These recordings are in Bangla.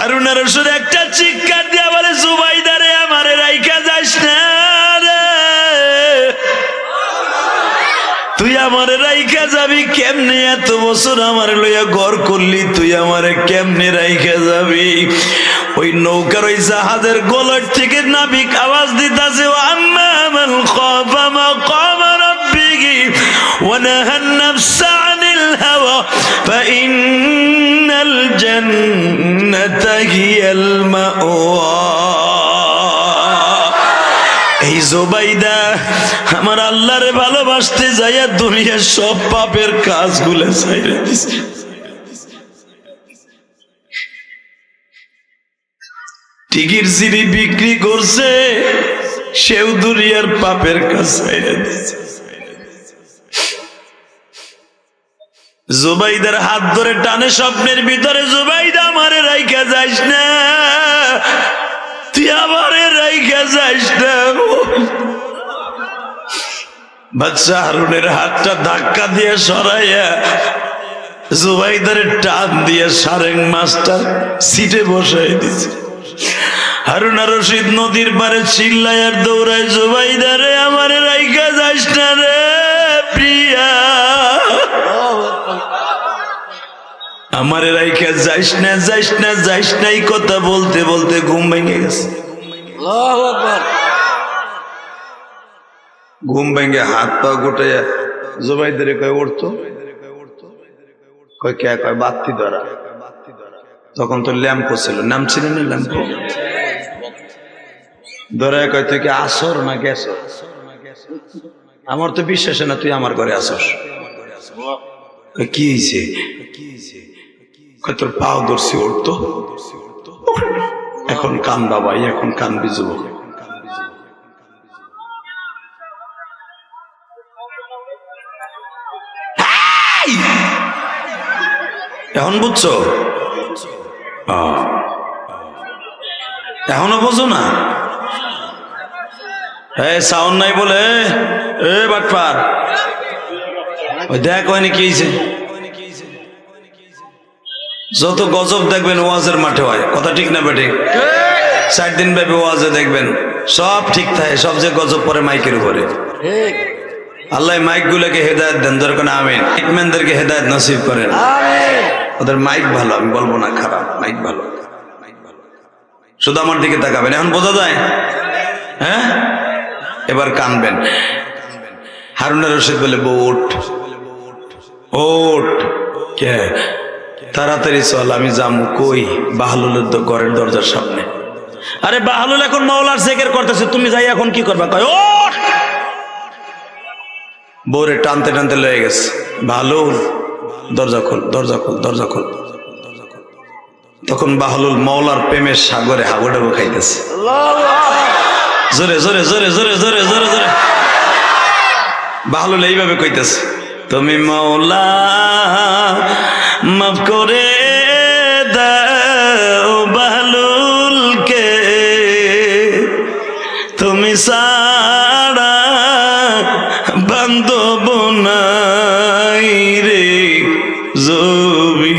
হারুন আর রশিদ একটা চিৎকার দিয়া বলে জুবাইদা রে আমারে রাইখা যাস না রে, তুই আমারে রাইখা যাবি কেমনে? এত বছর আমার লইয়া ঘর করলি, তুই আমারে কেমনে রাইখা যাবি? ওই নৌকার ওই জাহাজের গোলট থেকে নাবিক আওয়াজ দিতাছে, আম্মা মান খাফা মাকাম রাব্বিহি ওয়া নাহান নাফসা আনিল হাওয়া ফাইন্নাল জান্নাতা হিয়াল মাওয়া। এই জুবাইদা আমার আল্লাহরে ভালোবাসতে যাইয়া দুনিয়ার সব পাপের কাজগুলো ছাইড়া দিছে। টিকির সিঁড়ি বিক্রি করছে, সেও দুনিয়ার পাপের কাজ ছাইড়া দিছে। জুবাইদার হাত ধরে টানে স্বপ্নের ভিতরে, জুবাইদা আমারে রাইখা যাইস না, তুই আমারে রাইখা যাইস না। বাচ্চা হারুনের হাতটা ধাক্কা দিয়ে সরাইয়া জুবাইদারে টান দিয়ে সারেং মাস্টার সিটে বসাই দিছে। হারুন আর রশিদ নদীর পারে চিল্লায় আর দৌড়ায়, জুবাইদারে আমারে রাইখা যাইস না রে প্রিয়া, আমারে রাইখা যাইস না, যাইস না, যাইস না। এই কথা বলতে বলতে ঘুম ভেঙে গেছে। ঘুম ভেঙে হাত পা গোটাইয়া জুবাইদারে কয় উঠতো, কয় কে? কয় বাতি ধরা। তখন তো ল্যাম্পো ছিল, নাম ছিল না ল্যাম্পো। ধরে কয় তুই কি আসর না গেছ? আমার তো বিশ্বাস না তুই আমার ঘরে আসস। কি হয়েছে? তোর পাও ধরছি, উঠতো। এখন কান বাবাই, এখন কান বিজুব। এখন বুঝছো? এখনো বোঝো না? সাউন্ড নাই বলে বাটপার দেখ হয়নি কি হয়েছে। যত গজব দেখবেন ওয়াজের মাঠে হয়, কথা ঠিক না বেঠিক? 4 দিন ব্যাপী ওয়াজে দেখবেন সব ঠিক থাকে, সব যে গজব পরে মাইকের উপরে। আল্লাহ মাইক গুলোকে হেদায়েত দেন, দরকার আমিন। ইকম্যানদেরকে হেদায়েত নসিব করেন। ওদের মাইক ভালো, আমি বলবো না খারাপ, মাইক ভালো। শুধু আমার দিকে তাকাবেন, এখন বোঝা যায়? হ্যাঁ, এবার কানবেন। হারুন আর রশিদ বলে, ওঠ ওঠ, কে? তাড়াতাড়ি চল, আমি যাবো। কই? বাহলুলের ঘরের দরজার সামনে। আরে বাহলুল এখন মাওলার জিকির করতেছে, তুমি যাই এখন কি করবা? কয় ওঠ। বউরে টানতে টানতে লয়ে গেছে। বাহলুল দরজা খোল, দরজা খোল, দরজা খোল। তখন বাহলুল মাওলার প্রেমের সাগরে হাবুডাবু খাইতেছে। জোরে জোরে জোরে জোরে জোরে জোরে জোরে বাহলুল এইভাবে কইতেছে, তুমি মাওলা মাফ করে দাও বাহলুলকে, তুমি সারা বান্ধব নাই রে জবি।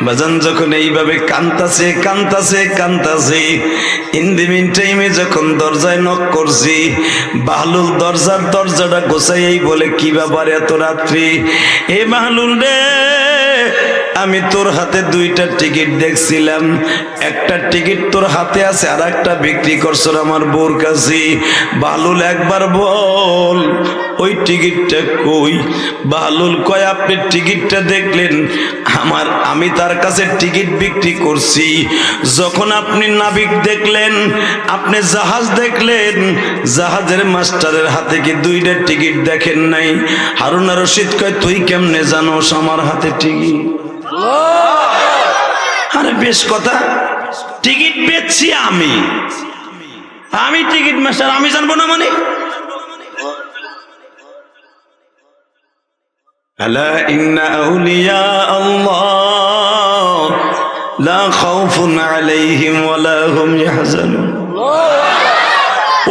বাজান যখন এইভাবে কান্তাছে কান্তাছে কান্তাছে, ইন দি মিন টাইমে যখন দরজায় নক করছি, বাহলুল দরজাটা গোছাই বলে, কি ব্যাপার এত রাত্রি? এ বাহলুল রে, আমি তোর হাতে 2টা টিকিট দেখছিলাম, একটা টিকিট তোর হাতে আছে, আর একটা বিক্রি করছো আমার বউর কাছে। বাহলুল একবার বল ওই টিকিটটা কই? বাহলুল কয়, আপনি টিকিটটা দেখলেন? আমি তার কাছে টিকিট বিক্রি করছি। যখন আপনি নাবিক দেখলেন, আপনি জাহাজ দেখলেন, জাহাজের মাস্টারের হাতে কি 2টা টিকিট দেখেন নাই? হারুন আর রশিদ কয়, তুই কেমনে জানোস আমার হাতে টিকিট? আরে বেশ কথা, টিকিট বেচছি আমি টিকিট মাস্টার, আমি জানবো না মানে? আলা ইন্না আউলিয়া আল্লাহ লা খাউফুন আলাইহিম ওয়া লা হুম ইয়াহজানুন।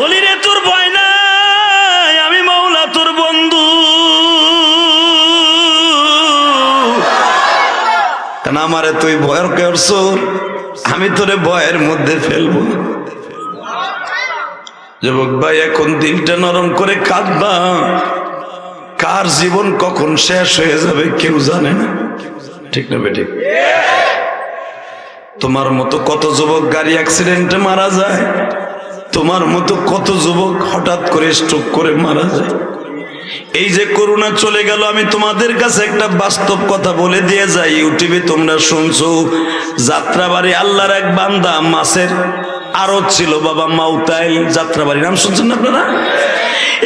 ওলিরে তোর ভয় নাই, আমি মাওলা তোর বন্ধু। কেন আমারে তুই ভয় করছো, আমি তোরে ভয়ের মধ্যে ফেলবো। যুবক ভাই, এখন দিলটা নরম করে কাঁদবা। কার জীবন কখন শেষ হয়ে যাবে কেউ জানে না, ঠিক না বেঠিক? তোমার মতো কত যুবক গাড়ি অ্যাক্সিডেন্টে মারা যায়, তোমার মতো কত যুবক হঠাৎ করে স্ট্রোক করে মারা যায়। এই যে করোনা চলে গেল, আমি তোমাদের কাছে একটা বাস্তব কথা বলে দিয়ে যাই। ইউটিউবে তোমরা শুনছো, যাত্রাবাড়ি আল্লাহর এক বান্দা মাছের আড়ত ছিল বাবা, মাউতাইল যাত্রাবাড়ি, নাম শুনছেন না আপনারা?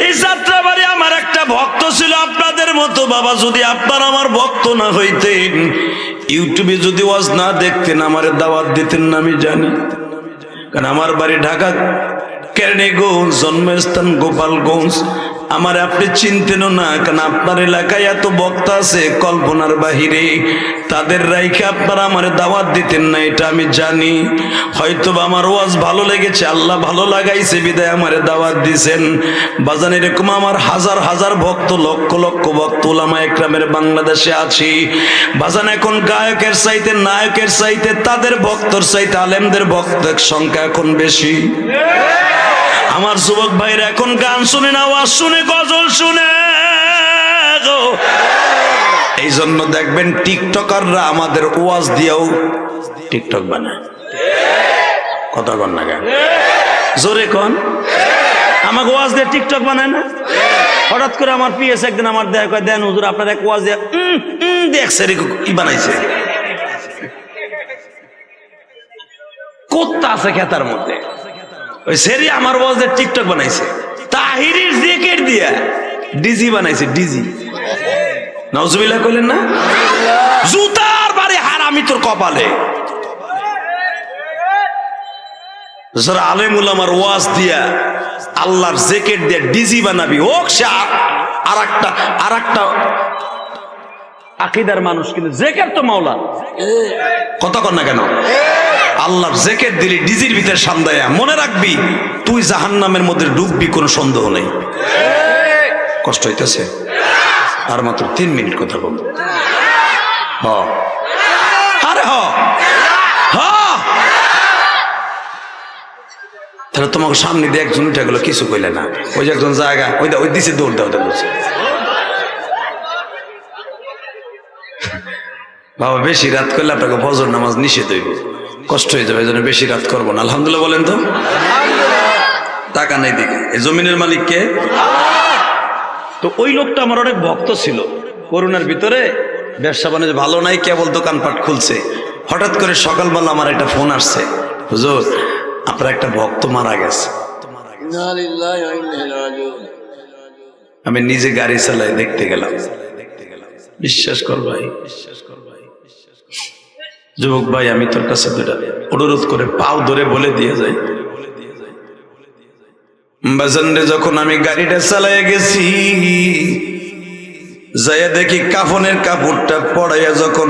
এই যাত্রাবাড়ি আমার একটা ভক্ত ছিল আপনাদের মতো বাবা। যদি আপনার আমার ভক্ত না হইতেন, ইউটিউবে যদি ওয়াজ না দেখতেন, আমারে দাওয়াত দিতেন না আমি জানি। কারণ আমার বাড়ি ঢাকা কেরানীগঞ্জ, জন্মস্থান গোপালগঞ্জ। আমার আপনি চিনতেনও না, কারণ আপনার এলাকায় এত বক্তা আছে কল্পনার বাহিরে, তাদের রাইখে আপনারা আমার দাওয়াত দিতেন না, এটা আমি জানি। হয়তো আমার ওয়াজ ভালো লেগেছে, আল্লাহ ভালো লাগাইছে বিদায় আমার দাওয়াত দিছেন। বাজান, এরকম আমার হাজার হাজার ভক্ত, লক্ষ লক্ষ ভক্ত উলামা একরামের বাংলাদেশে আছি। বাজান, এখন গায়কের চাইতে নায়কের চাইতে তাদের ভক্তর চাইতে আলেমদের ভক্তের সংখ্যা এখন বেশি। আমার যুবক ভাইরা এখন গান শুনে না, ওয়াজ শুনে, গজল শুনে। এই জন্য দেখবেন টিকটকাররা আমাদের ওয়াজ দিয়েও টিকটক বানায়। কথা কন না কেন? জোরে কন। আমাকে ওয়াজ দিয়ে টিকটক বানায় না? হঠাৎ করে আমার পিএস একদিন আমার দেখা কয়, দেন হুজুর আপনার এক ওয়াজ দিয়ে দেখছে ই বানাইছে। কোত্তা আছে খেতার মধ্যে, ওই সেরি আমার ওয়াজে টিকটক বানাইছে। তাহিরির জ্যাকেট দিয়া ডিজি বানাইছে, ডিজি। নাউজুবিল্লাহ কইলেন না? জুতার বাড়ি হারামি তোর কপালে। যারা আলেম উলামার ওয়াজ দিয়া আল্লাহর জ্যাকেট দিয়া ডিজি বানাবি, হোক সে আর একটা আকীদার মানুষ, কিন্তু জ্যাকেট তো মাওলা। কথা কন না কেন? আল্লাহর জ্যাকেট দিলি ডিজির ভিতরে সান্দায়া, মনে রাখবি তুই জাহান্নামের মধ্যে ডুববি, কোনো সন্দেহ নেই। কষ্ট হইতেছে? আর মাত্র 3 মিনিট কথা বলবো। আরে তাহলে তোমাকে সামনে দিয়ে একজন উঠে গেলো, কিছু কইলে না। ওই যে একজন জায়গা ওই দিছে, দৌড় দাও বলছে। বাবা, বেশি রাত করলে আপনাকে ফজর নামাজ নিষেধ হইব, কষ্ট হয়ে যাবে, এই জন্য বেশি রাত করবো না। আলহামদুলিল্লাহ বলেন তো। টাকা নেই দিকে, এই জমিনের মালিক কে? তো ওই লোকটা আমার অনেক ভক্ত ছিল। করোনার ভিতরে ব্যবসা বাণিজ্য ভালো নাই, কেবল দোকানপাট খুলছে। হঠাৎ করে সকালবেলা আমার একটা ফোন আসছে, হুজুর আপনার একটা ভক্ত মারা গেছে। আমি নিজে গাড়ি চালাই দেখতে গেলাম। বিশ্বাস কর ভাই, যুবক ভাই, আমি তোর কাছে অনুরোধ করে পাও ধরে বলে দিয়ে যাই, বাজারে যখন আমি গাড়িটা চালাইয়া গেছি, যাইয়া দেখি কাফনের কাপড়টা পড়াইয়া যখন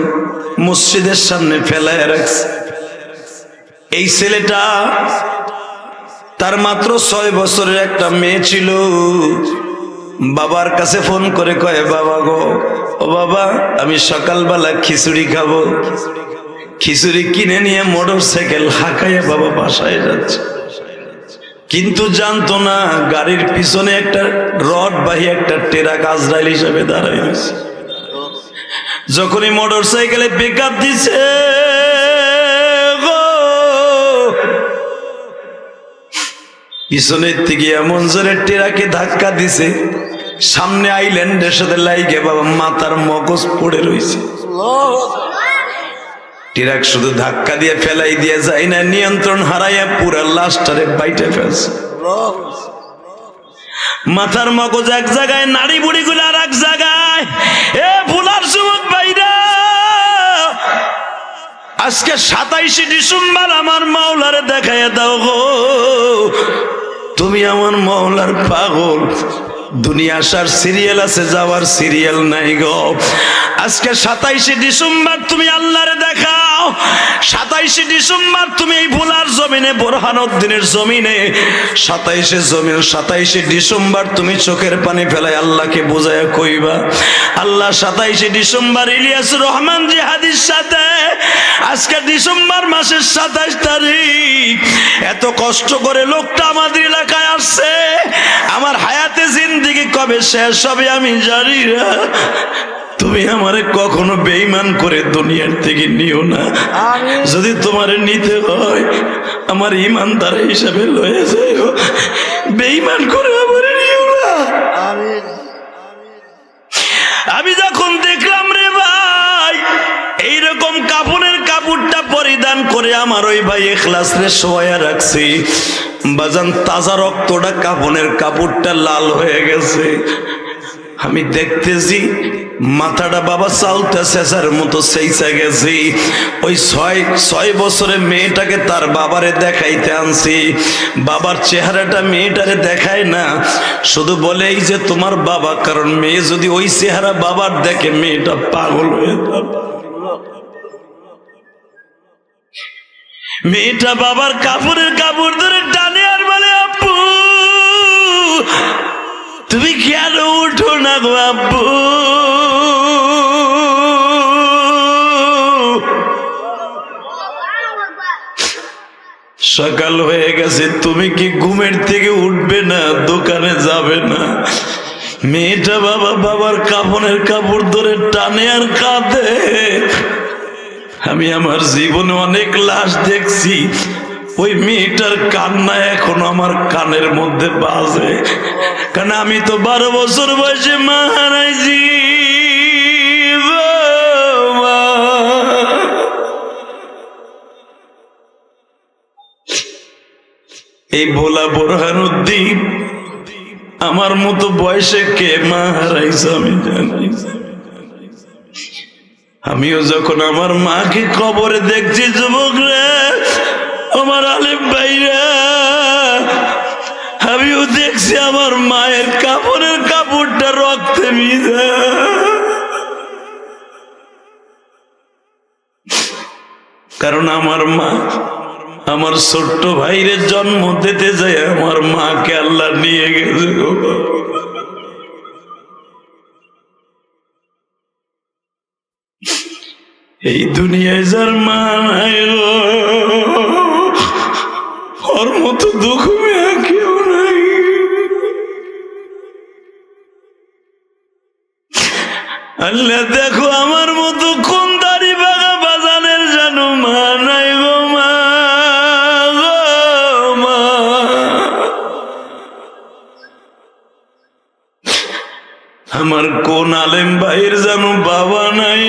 মসজিদের সামনে ফেলাইয়া রাখছে। এই ছেলেটা, তার মাত্র 6 বছরের একটা মেয়ে ছিল। বাবার কাছে ফোন করে কয়, বাবা গো, ও বাবা, আমি সকালবেলা খিচুড়ি খাবো। খিচুড়ি কিনে নিয়ে মোটর সাইকেল হাঁকাইয়া বাবা বাসায় যাচ্ছে, কিন্তু জানতো না গাড়ির পিছনে একটা রড বাহি একটা টেরাক আজরাইল হিসাবে দাঁড়াই রয়েছে। যখনই মোটর সাইকেলে পিকআপ দিছে, পিছনের থেকে এমন জোরে টেরাকে ধাক্কা দিছে, সামনে আইল্যান্ডের সাথে লাইগে বাবা মাথার মগজ পড়ে রয়েছে। ট্রাক শুধু ধাক্কা দিয়ে ফেলাই দিয়ে যায় না, নিয়ন্ত্রণ হারাইয়া পুরা লাশটারে বাইটে ফেলছে। মাথার মগজ এক জায়গায়, নাড়ি বুড়ি গুলো আর এক জায়গায়। এ ভুলার যুবক ভাইরা, আজকে 27 ডিসেম্বর আমার মাওলারে দেখাইয়া দাও গো, তুমি আমার মাওলার পাগল। দুনিয়া আসার সিরিয়াল আছে, যাওয়ার সিরিয়াল নাই গো। আজকে 27 ডিসেম্বর তুমি আল্লাহরে দেখাও। 27 27 ডিসেম্বর তুমি এই ভোলার জমিনে, বোরহানউদ্দিনের জমিনে 27 ডিসেম্বর তুমি চোখের পানি ফেলাই আল্লাহকে বোঝায়া কইবা, আল্লাহ 27 ডিসেম্বর ইলিয়াসুর রহমান জিহাদির সাথে আজকে ডিসেম্বর মাসের 27 তারিখ এত কষ্ট করে লোকটা আমাদের এলাকায় আসছে, আমার হায়াতে জিন্দেগি কবে শেষ হবে আমি জানি না। তুমি আমারে কখনো বেঈমান করে দুনিয়ার থেকে নিও না, যদি তোমারে নিতে হয় আমার ইমানদার হিসাবে লয়ে যাও, বেঈমান করে আমারে নিও না। আমি যখন দেখলাম রে ভাই এইরকম কাফনের কাপড়টা পরিধান করে আমার ওই ভাই ইখলাস রে শোয়া রাখছি, বাজান তাজা রক্তটা কাফনের কাপড়টা লাল হয়ে গেছে, আমি দেখতেছি মাথাটা বাবা চালতে শেষার মতো সেইসা গেছি। ওই ছয় বছরে মেয়েটাকে তার বাবারে দেখাইতে আনছি, বাবার চেহারাটা মেয়েটারে দেখায় না, শুধু বলে এই যে তোমার বাবা, কারণ মেয়ে যদি ওই চেহারা বাবার দেখে মেয়েটা পাগল হয়ে যাবে। মেয়েটা বাবার কাপড়ের কাপড় ধরে টানে আর বলে আব্বু তুমি কেন উঠো না গো আব্বু। সকাল হয়ে গেছে, তুমি কি ঘুমের থেকে উঠবে না, দোকানে যাবে না? মেয়েটা বাবার কাফনের কাপড় ধরে টানে আর কাঁদে। আমি আমার জীবনে অনেক লাশ দেখছি, ওই মেয়েটার কান্না এখনো আমার কানের মধ্যে বাজে, কারণ আমি তো 12 বছর বয়সে মা হারাইছি। এই ভোলা বোরহানউদ্দিন আমার মতো বয়সে কে মা হারাইছে আমি জানি। আমিও যখন আমার মাকে কবরে দেখছি যুবকরা, আমার আলেম ভাইরা, আমিও দেখছি আমার মায়ের কাপড়ের কাপড়টা রক্তে ভিজা। কারণ আমার মা আমার ছোট্ট ভাইরে জন্ম দিতে যায় আমার মাকে আল্লাহ নিয়ে গেছে। এই দুনিয়ায় যার মা নাই ওর মতো দুঃখ মেয়ে কেউ নাই। আল্লাহ দেখো আমার মতো কোন দাড়ি বাগা বাজানের জানো মা নাই গো মা, আমার কোন আলেম ভাইয়ের জানো বাবা নাই।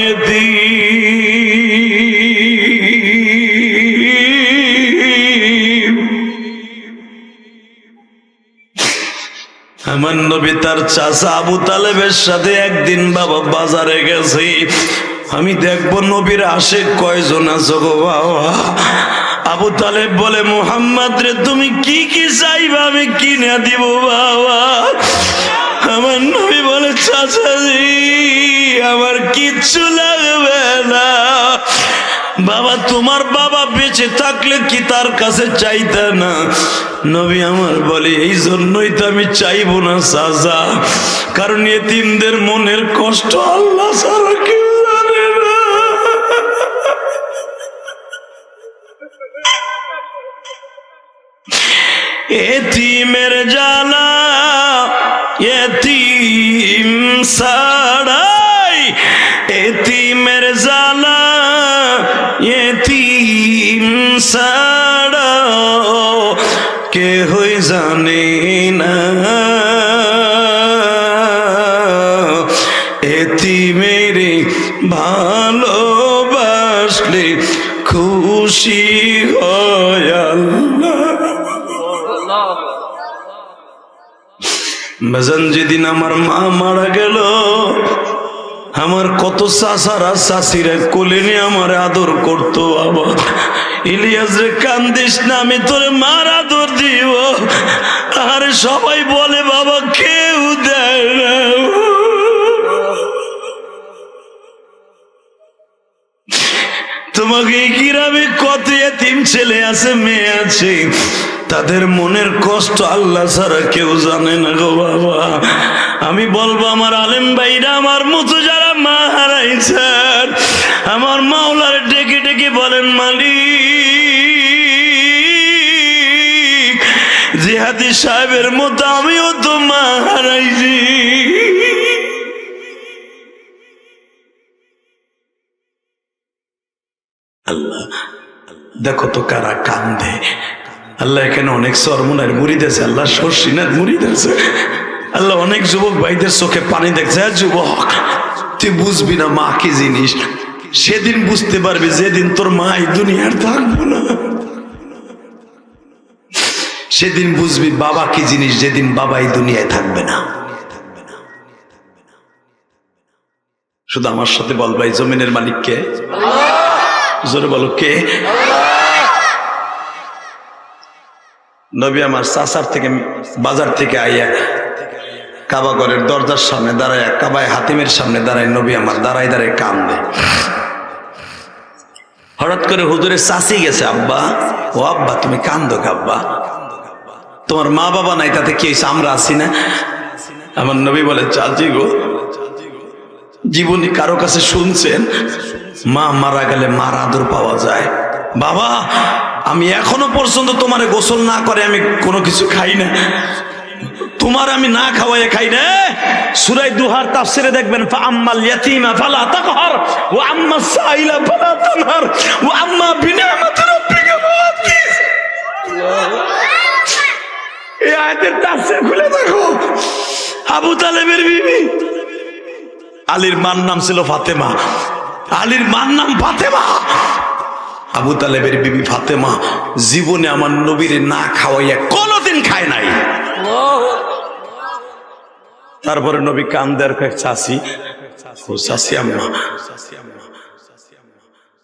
আমার নবী তার চাচা আবু তালেবের সাথে একদিন বাবা বাজারে গেছে, আমি দেখবো নবীর আশেক কয়জন আছো গো বাবা। আবু তালেব বলে মুহাম্মদ রে তুমি কি কি চাইবা আমি কিনে দিব বাবা। আমার নবী বলে চাচাজি আমার কিচ্ছু লাগবে না বাবা, তোমার বাবা বেঁচে থাকলে কি তার কাছে চাইতে না? নবী আমার বলে এই জন্যই তো আমি চাইবো না চাচা, কারণ এতিমদের মনের কষ্ট আল্লাহ ছাড়া কেউ জানে না। এতিমের জ্বালা এতিম ছাড়াই, এতিমের জ্বালা এতিম ছাড়া কেহই জানে না, এতিমের ভালোবাসলে খুশি হয় আল্লাহ। বাজান যেদিন আমার মা মারা গেল, আমার কত চাচারা চাচিরা কোলে নিয়ে আমার আদর করতো। আবার ইলিয়াস রে কান্দিস না, আমি তোরে মার আদর দিব। আরে সবাই বলে বাবা কেউ দেয় না। আমাকে এই গ্রামে কত এতিম ছেলে আছে, মেয়ে আছে, তাদের মনের কষ্ট আল্লাহ ছাড়া কেউ জানে না গো বাবা। আমি বলবো আমার আলেম ভাইরা, আমার মতো যারা মা হারাইছেন, আমার মাওলার ডেকে ডেকে বলেন, মালিক জিহাদি সাহেবের মতো আমিও তো মা হারাইছি। আল্লাহ দেখো তো কারা কান্দে। আল্লাহ এখানে অনেক সরমুনার মুরিদ আছে, আল্লাহ সরসিনার মুরিদ আছে, আল্লাহ অনেক যুবক ভাইদের চোখে পানি দেখছে। যুবক, তুই বুঝবি না মা কি জিনিস, সেদিন বুঝতে পারবি যেদিন তোর মা এই দুনিয়ার থাকবো না। সেদিন বুঝবি বাবা কি জিনিস, যেদিন বাবা এই দুনিয়ায় থাকবে না। শুধু আমার সাথে বল ভাই, জমিনের মালিক কে? জোরে বলো কে? নবী আমার চাচার থেকে বাজার থেকে আইয়া কাবা ঘরের দরজার সামনে দাঁড়ায়, কাবায় হাতিমের সামনে দাঁড়ায়, নবী আমার দাঁড়ায় দাঁড়ায় কান্দে। হঠাৎ করে হুজুরের চাচি গেছে, আব্বা, ও আব্বা তুমি কান্দো আব্বা, তোমার মা বাবা নাই তাতে কি হয়েছে, আমরা আছি না? আমার নবী বলে, চাচি গো, জীবনে কারো কাছে শুনছেন মা মারা গেলে মার আদর পাওয়া যায়? বাবা, আমি এখনো পর্যন্ত তোমারে গোসল না করে আমি কোনো কিছু খাই না, তোমার আমি না খাওয়াই খাই না। সূরা দুহার তাফসিরে দেখবেন, ফাআম্মাল ইয়াতীমা ফালা তাকহার ওয়া আম্মাস সাইলা ফালা তানহার ওয়া আম্মা বিনিআমাতি রাব্বিকা ফাহাদ্দিস। এই আয়াতের তাফসীর খুলে দেখো। আবু তালেবের বিবি, আলীর মার নাম ছিল ফাতেমা, আলীর মার নাম ফাতেমা। আবু তালেবের বিবি ফাতেমা জীবনে আমার নবীর না খাওয়াইয়া কোনোদিন খায় নাই। তারপরে নবী কান্দের চাচি, ও চাচি আম্মা,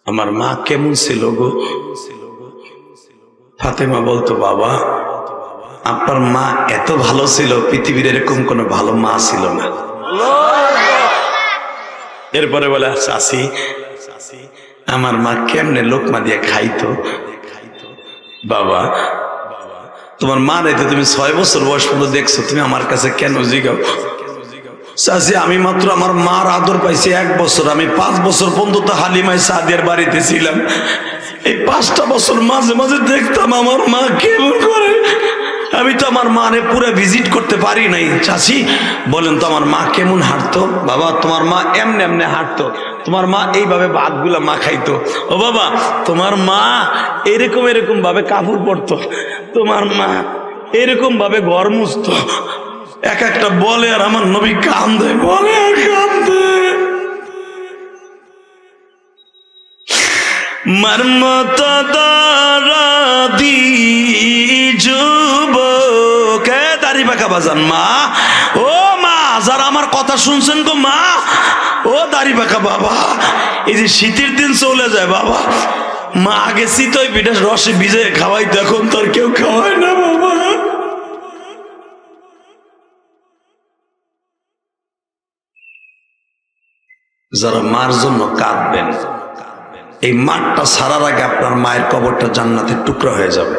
আমার মা কেমন ছিল গো? ফাতেমা বলতো, বাবা আপনার মা এত ভালো ছিল, পৃথিবীর এরকম কোন ভালো মা ছিল না। এরপরে বলে, চাচি আমার মা কেমনে লোকমা দিয়ে খাইতো? বাবা তোমার মা নাই তো তুমি 6 বছর বয়স পর্যন্ত দেখছো, তুমি আমার কাছে কেন জিগাও? চাচি আমি মাত্র আমার মার আদর পাইছি 1 বছর, আমি 5 বছর পর্যন্ত হালিমায় সাদিয়ার বাড়িতে ছিলাম। এই 5টা বছর মাঝে মাঝে দেখতাম আমার মা কেমন করে, আমি তো আমার মারে পুরো ভিজিট করতে পারি নাই। চাচি বলেন তো আমার মা কেমন হাঁটতো? বাবা তোমার মা এমনি এমনি হাঁটতো, তোমার মা এইভাবে ভাতগুলা মা খাইতো। ও বাবা তোমার মা এরকম এরকম ভাবে কাপড় পরতো, তোমার মা এরকম ভাবে ঘর মুছতো। এক একটা বলে আর আমার নবী কান্দে, বলে আর কান্দে। মর্মত দারাদি যুবক দাড়ি পাকা বাজান মা, ও মা যারা আমার কথা শুনছেন গো মা, ও দাড়ি পাকা বাবা, এই যে শীতের দিন চলে যায় বাবা, মা আগে চিতই পিঠা রসে ভিজে খাওয়াইতো, এখন তো আর কেউ খাওয়ায় না বাবা। যারা মার জন্য কাঁদবেন, এই মাঠটা ছাড়ার আগে আপনার মায়ের কবরটা জান্নাতের টুকরা হয়ে যাবে।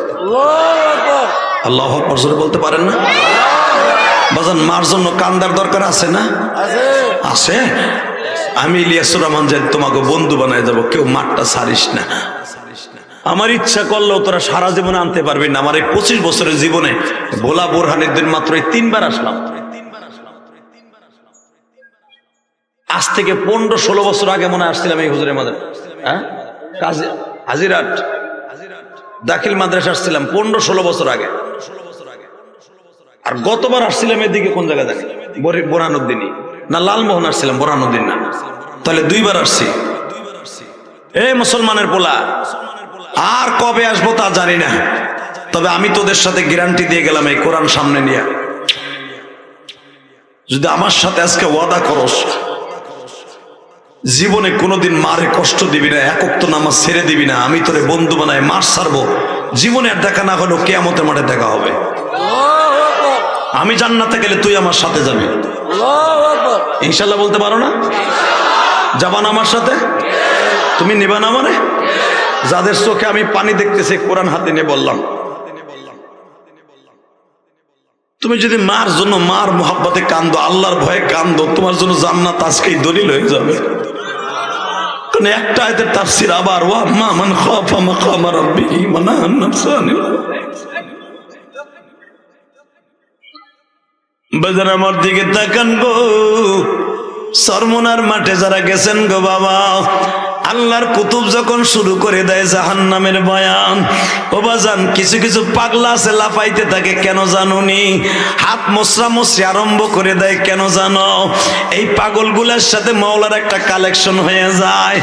আল্লাহু আকবার জোরে বলতে পারেন না? বাজান মার জন্য কান্দার দরকার আছে না? আছে। আমি ইলিয়াসুর রহমান যে তোমাকে বন্ধু বানায় যাবো, কেউ মাঠটা ছাড়িস না। আমার ইচ্ছা করলেও তোরা সারা জীবনে আনতে পারবি না। আমার এই 25 বছরের জীবনে ভোলা বোরহানের দিন মাত্র 3বার আসলাম। আজ থেকে 15-16 বছর আগে মনে আসছিলাম এই হুজুরের মাদ্রাসা, হ্যাঁ হাজিরাট দাখিল মাদ্রাসা আসছিলাম 15-16 বছর আগে। আর গতবার আসছিলাম এদিকে কোন জায়গা জানি, বোরহানুদ্দিনই না লালমোহন আসছিলাম, বোরহানুদ্দিন না, তাহলে 2বার আসছি। এই মুসলমানের পোলা, আর কবে আসবো তা জানি না, তবে আমি তোদের সাথে গ্যারান্টি দিয়ে গেলাম এই কোরআন সামনে নিয়ে, যদি আমার সাথে আজকে ওয়াদা করস জীবনে কোনোদিন মারে কষ্ট দিবি না, 1 ওয়াক্ত নামাজ ছেড়ে দিবি না, আমি তোরে বন্ধু বানায় মার ছাড়বো, জীবনে আর দেখা না হলেও কিয়ামতের মাঠে দেখা হবে। আমি জান্নাতে গেলে তুই আমার সাথে যাবি ইনশাল্লাহ। বলতে পারো না? যাবা না আমার সাথে? তুমি নিবা না আমারে? যাদের চোখে আমি পানি দেখতেছি কোরআন হাতে নিয়ে বললাম, তুমি যদি মার জন্য মার মোহাব্বতে কান্দো, আল্লাহর ভয়ে কান্দো, তোমার জন্য জান্নাত আজকেই দলিল হয়ে যাবে। কারণ একটা আয়াতের তাফসীর আবার ওয়া আম্মা মান খাফা মাকামা রাব্বিহি ওয়া নাহা নাফসা আনিল বাজার। আমার দিকে তাকান গো, সরমুনার মাঠে যারা গেছেন গো বাবা, আল্লাহর কুতুব যখন শুরু করে দেয় জাহান্নামের বয়ান, ও বাজান কিছু কিছু পাগলা আছে লাফাইতে থাকে, কেন জানুনি? হাত মোসরা মোসরি আরম্ভ করে দেয়, কেন জানো? এই পাগলগুলোর সাথে মওলার একটা কালেকশন হয়ে যায়।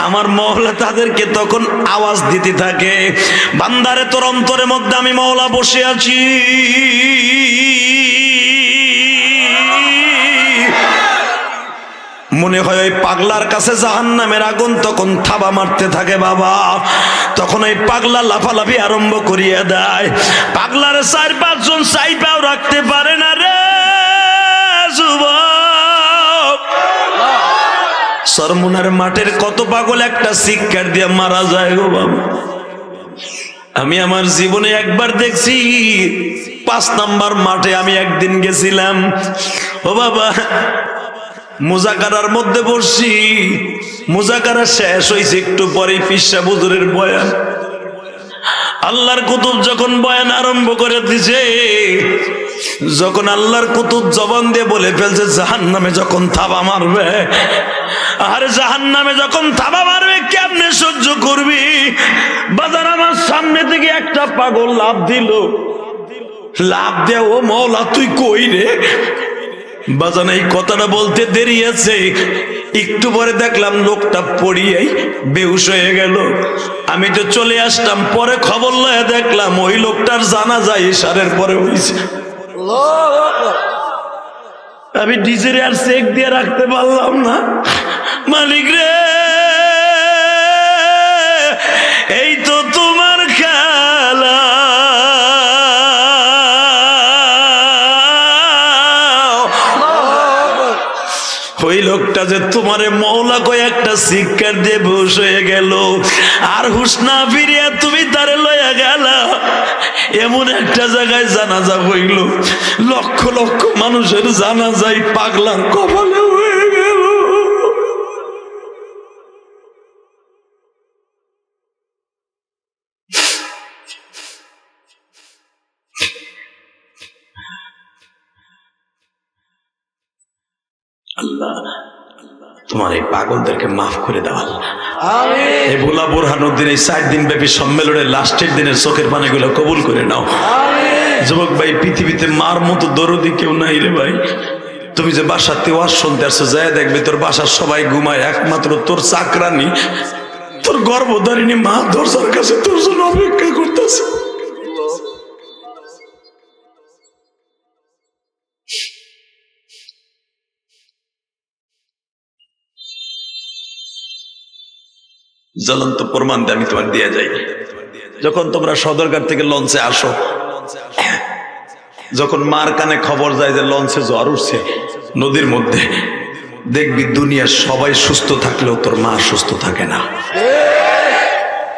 আমার মওলা তাদেরকে তখন আওয়াজ দিতে থাকে, বান্দারে তোর অন্তরের মধ্যে আমি মওলা বসে আছি। মনে হয় ওই পাগলার কাছে জাহান্নামের আগুন তখন থাবা মারতে থাকে বাবা। তখন ওই পাগলা লাফালাফি আরম্ভ করিয়ে দেয়। পাগলার 4-5 জন চাইপাও রাখতে পারে না রে যুবক। সরমুনার মাঠের কত পাগল একটা শিক্ষার দিয়ে মারা যায় গো বাবা। আমি আমার জীবনে একবার দেখছি, 5 নাম্বার মাঠে আমি একদিন গেছিলাম। ও বাবা, মুজাকারার মধ্যে বসছি, মুজাকারা শেষ হয়েছে, একটু পরে পীর সাহেব হুজুরের বয়ান। আল্লাহর কুতুব যখন বয়ান আরম্ভ করে দিছে, যখন আল্লাহর কুতুব জবান দিয়ে বলে ফেলছে জাহান্নামে যখন থাবা মারবে, আর জাহান্নামে যখন থাবা মারবে কেমনে সহ্য করবি? বাজার আমার সামনে থেকে একটা পাগল লাফ দিল, লাফ দে ও মওলা তুই কই রে? বাজান এই কথাটা বলতে দেরি আছে, একটু পরে দেখলাম লোকটা পড়িয়েই বেহুশ হয়ে গেল। আমি তো চলে আসলাম, পরে খবর লয়ে দেখলাম ওই লোকটার জানাজা ইশারের পরে হয়েছে। আমি ডিজের আর চেক দিয়ে রাখতে পারলাম না। মালিক রে, এই তো তোমার খেলা। ওই লোকটা যে তোমারে মওলা কয় একটা শিক্ষার দিয়ে বেহুশ হয়ে গেল, আর হুশ না ফিরিয়া তুমি তারে লইয়া গেলা। এমন একটা জায়গায় জানাজা হইল, লক্ষ লক্ষ মানুষের জানাজাই পাগলার কপালে হয়ে গেল। আল্লাহ তোমার এই পাগলদেরকে মাফ করে দাও আল্লাহ। এই ভোলা বোরহানুদ্দিন এই 4 দিন ব্যাপী সম্মেলনের লাস্টের দিনের চোখের পানিগুলো কবুল করে নাও। যুবক ভাই, পৃথিবীতে মার মতো দরদি কেউ নাই রে ভাই। তুমি যে বাসাতে ওয়াজ শুনতে আসছো, যায় দেখবে তোর বাসার সবাই ঘুমায়, একমাত্র তোর চাকরানি, তোর গর্ভধারিণী মা দরজার কাছে তোর জন্য অপেক্ষা করতেছে। জ্বলন্ত প্রমাণ আমি তোমার দিয়ে যাই। যখন তোমরা সদরঘাট থেকে লঞ্চে আসো, যখন মার কানে খবর যায় যে লঞ্চে জ্বর উঠছে নদীর মধ্যে, দেখবি দুনিয়ার সবাই সুস্থ থাকলেও তোর মা সুস্থ থাকে না।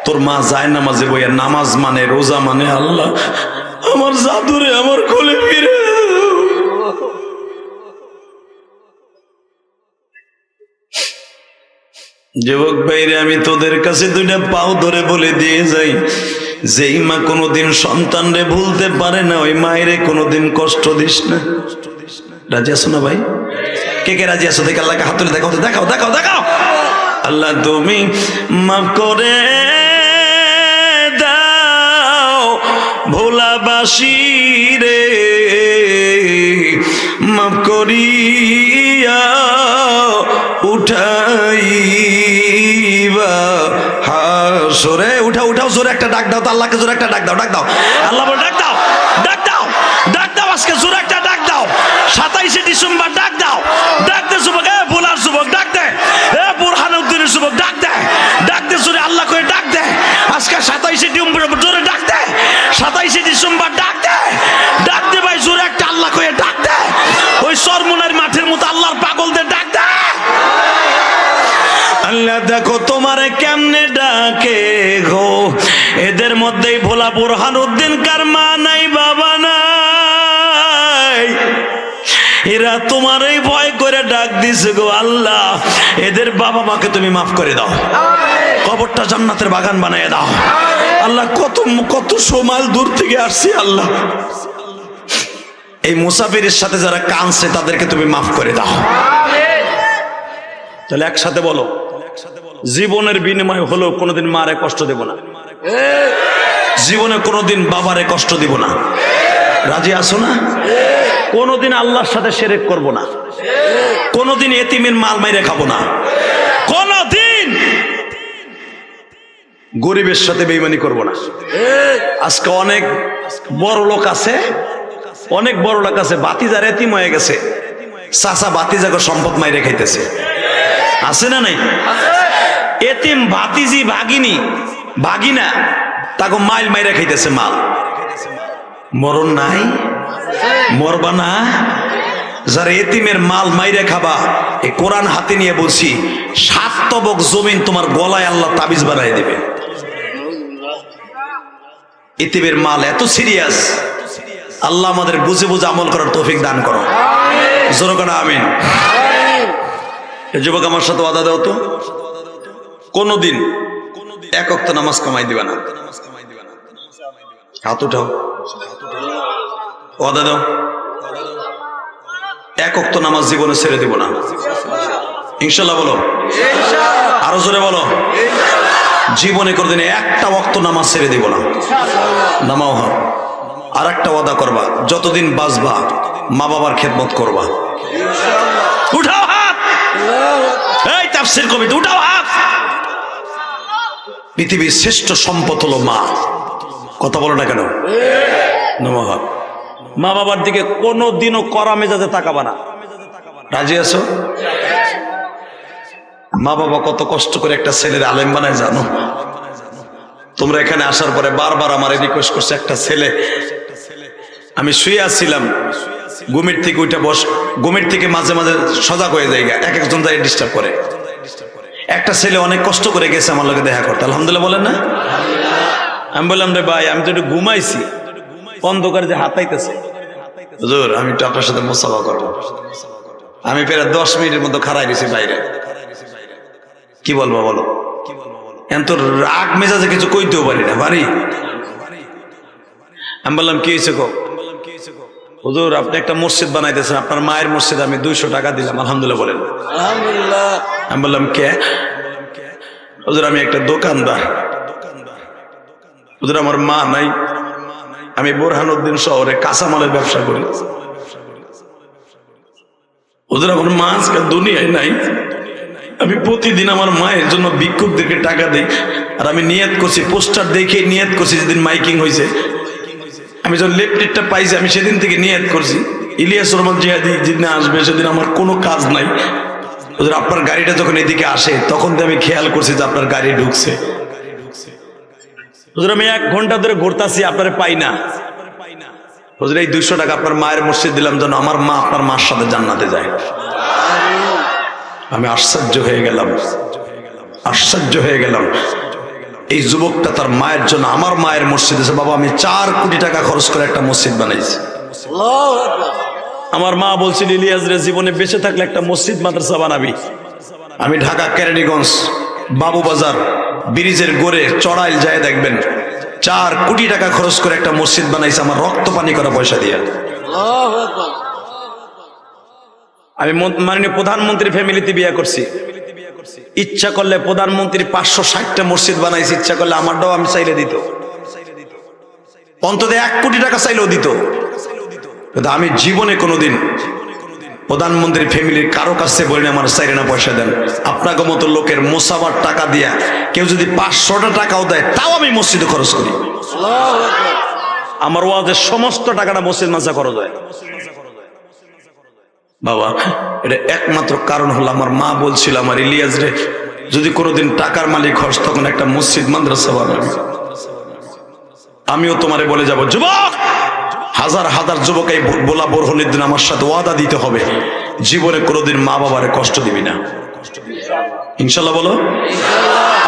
তোর মা যায় নামাজে বইয়া, নামাজ মানে, রোজা মানে, আল্লাহ আমার জাদুরে আমার কোলে ফিরে। যুবক ভাইরে, আমি তোদের কাছে 2টা পাও ধরে বলে দিয়ে যাই, যেই মা কোনোদিন সন্তানরে ভুলতে পারে না, ওই মায়েরে কোনোদিন কষ্ট দিস না। রাজি আছো না ভাই? কে কে রাজি আছো? দেখে আল্লাহকে হাত তুলে দেখাও, দেখাও দেখাও দেখাও। আল্লাহ তুমি মাফ করে দাও ভোলাবাসী রে, মাফ করিয়া উঠাইবা হাসরে। উঠাও উঠাও, জোরে একটা ডাক দাও তো আল্লাহকে, জোরে একটা ডাক দাও, ডাক দাও আল্লাহ বলে, ডাক দাও ডাক দাও ডাক দাও, আজকে জোরে একটা ডাক দাও। 27শে ডিসেম্বর ডাক দাও, ডাক দে যুবক, এ ভোলার যুবক ডাক দে, এ বোরহানুদ্দিনের যুবক ডাক দে, ডাক দে জোরে আল্লাহ করে ডাক দে। আজকে 27শে ডিসেম্বর জোরে ডাক দে, 27শে ডিসেম্বর ডাক দে, ডাক দে ভাই জোরে একটা আল্লাহ করে ডাক দে। ওই সরমুনার মাঠের মতো আল্লাহর পাগলদের ডাক দে। আল্লাহ দেখো তোমারে কেমনে ডাকে গো মোল্লা বুরহানুদ্দিন কার মা নাই বাবা নাই, এরা তোমারই ভয় করে ডাক দিছে গো আল্লাহ, এদের বাবা মাকে তুমি মাফ করে দাও, কবরটা জান্নাতের বাগান বানিয়ে দাও আল্লাহ। কত কত মাইল দূর থেকে আসছি আল্লাহ, এই মুসাফিরের সাথে যারা কাঁদছে তাদেরকে তুমি মাফ করে দাও। তাহলে একসাথে বলো, জীবনের বিনিময় হলো কোনোদিন মারে কষ্ট দেব না, জীবনে কোনোদিন বাবারে কষ্ট দিব না। রাজি আছো না? কোনোদিন আল্লাহর সাথে শিরক করব না, কোনোদিন এতিমের মাল মাইরে খাবো না, কোনোদিন গরিবের সাথে বেঈমানি করব না। আজকে অনেক বড় লোক আছে, অনেক বড় লোক আছে বাতিজার এতিম হয়ে গেছে, চাচা বাতিজাকে সম্পদ মাইরে খাইতেছে, আছে না নাই? এতিম ভাতিজি ভাগিনী ভাগিনা তাকে মাইল মাইরে খাইতেছে মাল। মরণ নাই, মরবা না। যারা এতিমের মাল মাইরে খাবা, এই কোরআন হাতে নিয়ে বলছি 7 তবক জমিন তোমার গলায় আল্লাহ তাবিজ বানাই দেবে। এতিমের মাল এত সিরিয়াস, আল্লাহ আমাদের বুঝে বুঝে আমল করার তৌফিক দান করো, জোরে করে আমিন। যুবক আমার সাথে ওয়াদা দাও তো, কোনদিন এক ওয়াক্ত নামাজ কামাই দিবা না। হাত উঠাও, ওয়াদা দাও, এক ওয়াক্ত নামাজ জীবনে ছেড়ে দিব না, ইনশাল্লাহ বলো, আরো জোরে বলো, জীবনে কোনদিন একটা ওয়াক্ত নামাজ ছেড়ে দিব না। নামাও হাত, আর একটা ওয়াদা করবা, যতদিন বাঁচবা মা বাবার খেদমত করবা। উঠাও হাত, এই তাফসীর কমিটি উঠাও হাত। পৃথিবীর শ্রেষ্ঠ সম্পদ হলো মা, কথা বলো না কেন? নমঃ। মা বাবার দিকে কোনোদিনও কড়া মেজাজে তাকাবা না, রাজি আছো? মা বাবা কত কষ্ট করে একটা ছেলের আলেম বানায় জানো? তোমরা এখানে আসার পরে বারবার আমার রিকোয়েস্ট করছে, একটা ছেলে, আমি শুয়ে আসছিলাম, ঘুমের থেকে উঠে ঘুমের থেকে মাঝে মাঝে সজাগ হয়ে যায়, এক একজন যাই ডিস্টার্ব করে। একটা ছেলে অনেক কষ্ট করে গেছে আমার লগে দেখা করতে, আলহামদুলিল্লাহ বলেন না? আমি বললাম রে ভাই, আমি তো একটু ঘুমাইছি, অন্ধকারে যে হাতাইতেছে, হুজুর আমি একটু আপনার সাথে মুসাফা করবো। আমি প্রায় 10 মিনিটের মতো খাড়াই দিয়েছি বাইরে। কি বলবো বলো? এত রাগ মেজাজে কিছু কইতেও পারি না, পারি? আমি বললাম কি হয়েছে গো? হুজুর আপনি একটা মসজিদ বানাইতেছেন, আপনার মায়ের মসজিদ, আমি 200 টাকা দিলাম, আলহামদুলিল্লাহ বলেন। আমি বললাম কে? হুজুর আমি একটা দোকানদার, হুজুর আমার মা নাই, আমি বুরহানুদ্দিন শহরে কাঁচামালের ব্যবসা করি, হুজুর আমার মা আজকে দুনিয়ায় নাই, আমি প্রতিদিন আমার মায়ের জন্য ভিক্ষুকদেরকে টাকা দিই, আর আমি নিয়ত করছি, পোস্টার দেখে নিয়ত করছি, যেদিন মাইকিং হয়েছে আমি যখন লেফটেটটা পাইছি, আমি সেদিন থেকে নিয়ত করছি ইলিয়াস রহমান জিহাদি যেদিন আসবে সেদিন আমার কোনো কাজ নাই। হুজুর আপনার গাড়িটা যখন এদিকে আসে তখন তো আমি খেয়াল করছি যে আপনার গাড়ি ঢুকছে। হুজুর আমি 1 ঘন্টা ধরে ঘুরতাছি, আপনারে পাই না। হুজুর এই 200 টাকা আপনার মায়ের মসজিদ দিলাম যেন আমার মা আপনার মার সাথে জান্নাতে যায়। আমি আশ্চর্য হয়ে গেলাম, আশ্চর্য হয়ে গেলাম। এই যুবকটা তার মায়ের জন্য আমার মায়ের মসজিদ আছে, বাবা আমি 4 কোটি টাকা খরচ করে একটা মসজিদ বানাইছি। আমার মা বলছিল ইলিয়াস রে জীবনে বেঁচে থাকলে একটা মসজিদ মাদ্রাসা বানাবি। আমি ঢাকা কেরানীগঞ্জ বাবুবাজার ব্রিজের গোড়ে চড়াইল যায় দেখবেন 4 কোটি টাকা খরচ করে একটা মসজিদ বানাইছে আমার রক্ত পানি করা পয়সা দিয়ে। আমি মাননীয় প্রধানমন্ত্রী ফ্যামিলিতে বিয়ে করছি, ইচ্ছা করলে প্রধানমন্ত্রী 560টা মসজিদ বানাইছে, ইচ্ছা করলে আমারটাও আমি চাইলে দিত, অন্তত 1 কোটি টাকা চাইলেও দিত। আমি জীবনে কোনোদিন প্রধানমন্ত্রী ফ্যামিলির কারো কাছে বলিনি আমার চাইলে না পয়সা দেন। আপনাকে মতো লোকের মোসাবার টাকা দিয়া কেউ যদি 500টা টাকাও দেয় তাও আমি মসজিদে খরচ করি। আমার ওয়াজের সমস্ত টাকাটা মসজিদ মাসা খরচ হয়। বাবা এটা একমাত্র কারণ হলো আমার মা বলছিল আমার ইলিয়াস রে যদি কোনোদিন টাকার মালিক হস তখন একটা মসজিদ মাদ্রাসা বানাবি। আমিও তোমারে বলে যাব যুবক, হাজার হাজার যুবক এই বোলা বোরহনের দিন আমার সাথে ওয়াদা দিতে হবে জীবনে কোনোদিন মা বাবারে কষ্ট দিবি না, ইনশাল্লাহ বলো,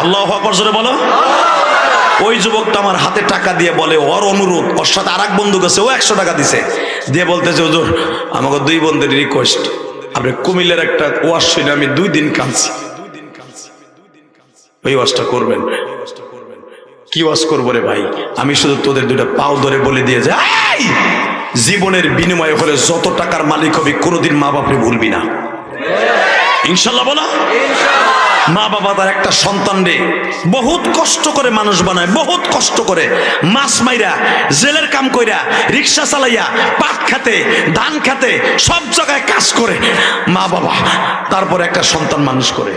আল্লাহু আকবার জোরে বলো। ওই যুবকটা আমার হাতে টাকা দিয়ে বলে, ওর অনুরোধ, ওর সাথে আর এক বন্ধু গেছে, ও 100 টাকা দিছে, দিয়ে বলতেছে হুজুর আমাকে 2 বন্ধুর রিকোয়েস্ট, আপনি কুমিল্লার একটা ওয়াজ শুনে আমি 2 দিন কাঁদছি, ওই ওয়াজটা করবেন। কি ওয়াজ করবো রে ভাই, আমি শুধু তোদের 2টা পাও ধরে বলে দিয়ে যাই, জীবনের বিনিময়ে হলে যত টাকার মালিক হবি কোনোদিন মা বাপরে ভুলবি না, ইনশাল্লাহ বলা। মা বাবা তার একটা সন্তান রে বহুত কষ্ট করে মানুষ বানায়, বহুত কষ্ট করে, মাছ মাইরা, জেলের কাম কইরা, রিক্সা চালাইয়া, পাট খাতে, ধান খাতে, সব জায়গায় কাজ করে মা বাবা তারপর একটা সন্তান মানুষ করে।